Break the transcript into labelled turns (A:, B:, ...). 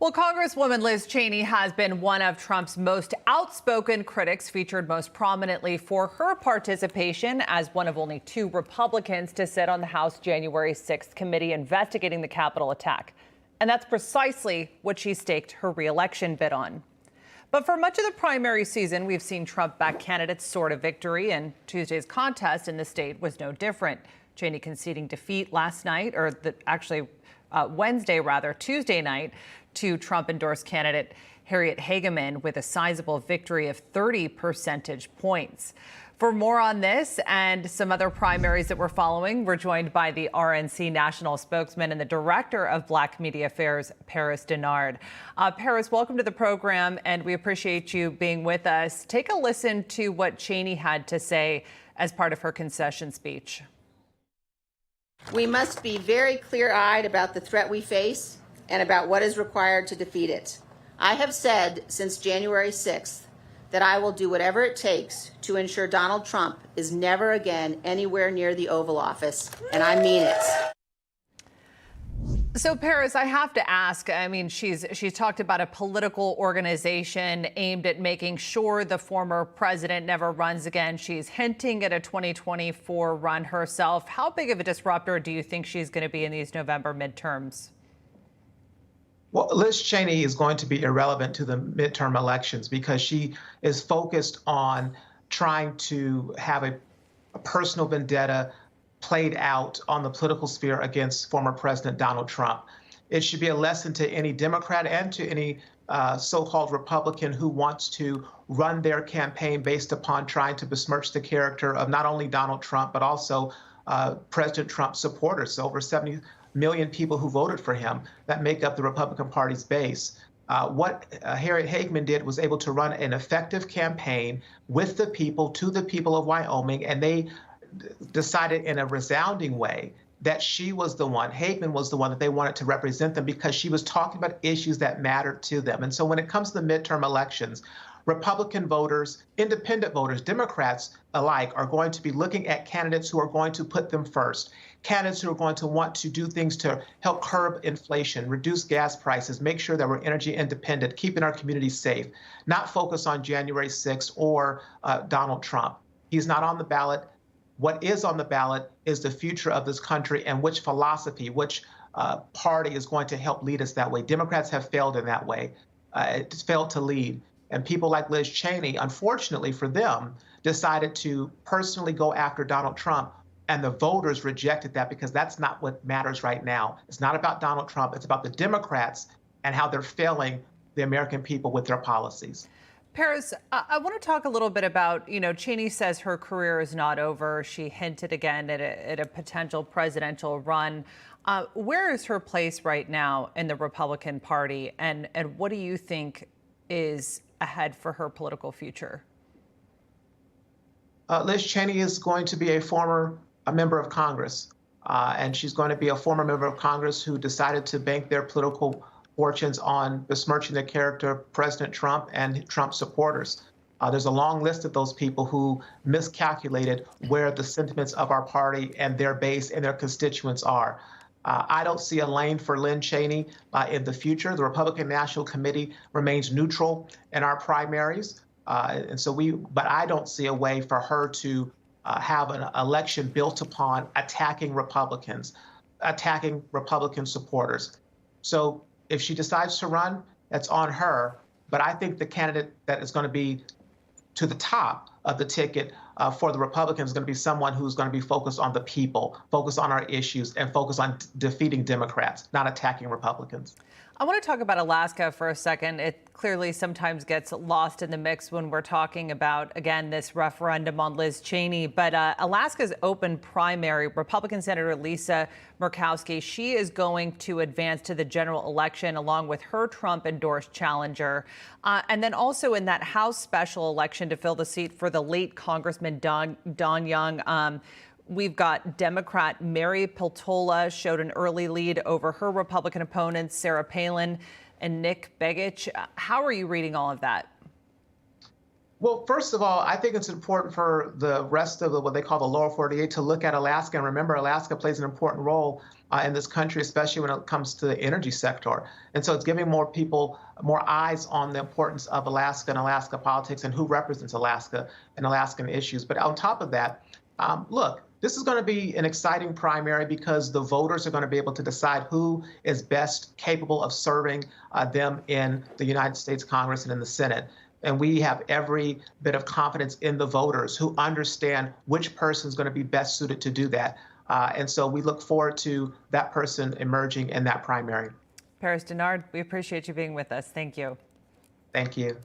A: Well, Congresswoman Liz Cheney has been one of Trump's most outspoken critics, featured most prominently for her participation as one of only two Republicans to sit on the House January 6th committee investigating the Capitol attack. And that's precisely what she staked her re-election bid on. But for much of the primary season, we've seen Trump-backed candidates soar to victory, and Tuesday's contest in the state was no different. Cheney conceding defeat last night, or Tuesday night, to Trump-endorsed candidate Harriet Hageman with a sizable victory of 30 percentage points. For more on this and some other primaries that we're following, we're joined by the RNC national spokesman and the director of Black Media Affairs, Paris Dennard. Paris, welcome to the program, and we appreciate you being with us. Take a listen to what Cheney had to say as part of her concession speech.
B: We must be very clear-eyed about the threat we face and about what is required to defeat it. I have said since January 6th that I will do whatever it takes to ensure Donald Trump is never again anywhere near the Oval Office, and I mean it.
A: So, Paris, I have to ask, I mean, she's talked about a political organization aimed at making sure the former president never runs again. She's hinting at a 2024 run herself. How big of a disruptor do you think she's going to be in these November midterms?
C: Well, Liz Cheney is going to be irrelevant to the midterm elections because she is focused on trying to have a personal vendetta played out on the political sphere against former President Donald Trump. It should be a lesson to any Democrat and to any so-called Republican who wants to run their campaign based upon trying to besmirch the character of not only Donald Trump, but also President Trump supporters. Over 70 million people who voted for him that make up the Republican Party's base. What Harriet Hageman did was able to run an effective campaign with the people, to the people of Wyoming, and they decided in a resounding way that she was the one, Hageman was the one that they wanted to represent them because she was talking about issues that mattered to them. And so when it comes to the midterm elections, Republican voters, independent voters, Democrats alike are going to be looking at candidates who are going to put them first, candidates who are going to want to do things to help curb inflation, reduce gas prices, make sure that we're energy independent, keeping our communities safe, not focus on January 6th or Donald Trump. He's not on the ballot. What is on the ballot is the future of this country and which philosophy, which party is going to help lead us that way. Democrats have failed in that way. It's failed to lead. And people like Liz Cheney, unfortunately for them, decided to personally go after Donald Trump. And the voters rejected that because that's not what matters right now. It's not about Donald Trump. It's about the Democrats and how they're failing the American people with their policies.
A: Paris, I want to talk a little bit about, Cheney says her career is not over. She hinted again at a potential presidential run. Where is her place right now in the Republican Party? And what do you think is ahead for her political future?
C: Liz Cheney is going to be a member of Congress, and she's going to be a former member of Congress who decided to bank their political fortunes on besmirching the character of President Trump and Trump supporters. There's a long list of those people who miscalculated where the sentiments of our party and their base and their constituents are. I don't see a lane for Lynn Cheney in the future. The Republican National Committee remains neutral in our primaries. But I don't see a way for her to have an election built upon attacking Republicans, attacking Republican supporters. So if she decides to run, that's on her. But I think the candidate that is going to be to the top of the ticket for the Republicans is going to be someone who's going to be focused on the people, focused on our issues, and focused on defeating Democrats, not attacking Republicans.
A: I want to talk about Alaska for a second. It clearly sometimes gets lost in the mix when we're talking about, again, this referendum on Liz Cheney. But Alaska's open primary, Republican Senator Lisa Murkowski, she is going to advance to the general election along with her Trump-endorsed challenger. And then also in that House special election to fill the seat for the late Congressman Don Young, we've got Democrat Mary Peltola showed an early lead over her Republican opponents, Sarah Palin and Nick Begich. How are you reading all of that?
C: Well, first of all, I think it's important for the rest of what they call the lower 48 to look at Alaska. And remember, Alaska plays an important role in this country, especially when it comes to the energy sector. And so it's giving more people more eyes on the importance of Alaska and Alaska politics and who represents Alaska and Alaskan issues. But on top of that, look, this is going to be an exciting primary because the voters are going to be able to decide who is best capable of serving them in the United States Congress and in the Senate. And we have every bit of confidence in the voters who understand which person is going to be best suited to do that. And so we look forward to that person emerging in that primary.
A: Paris Dennard, we appreciate you being with us. Thank you.
C: Thank you.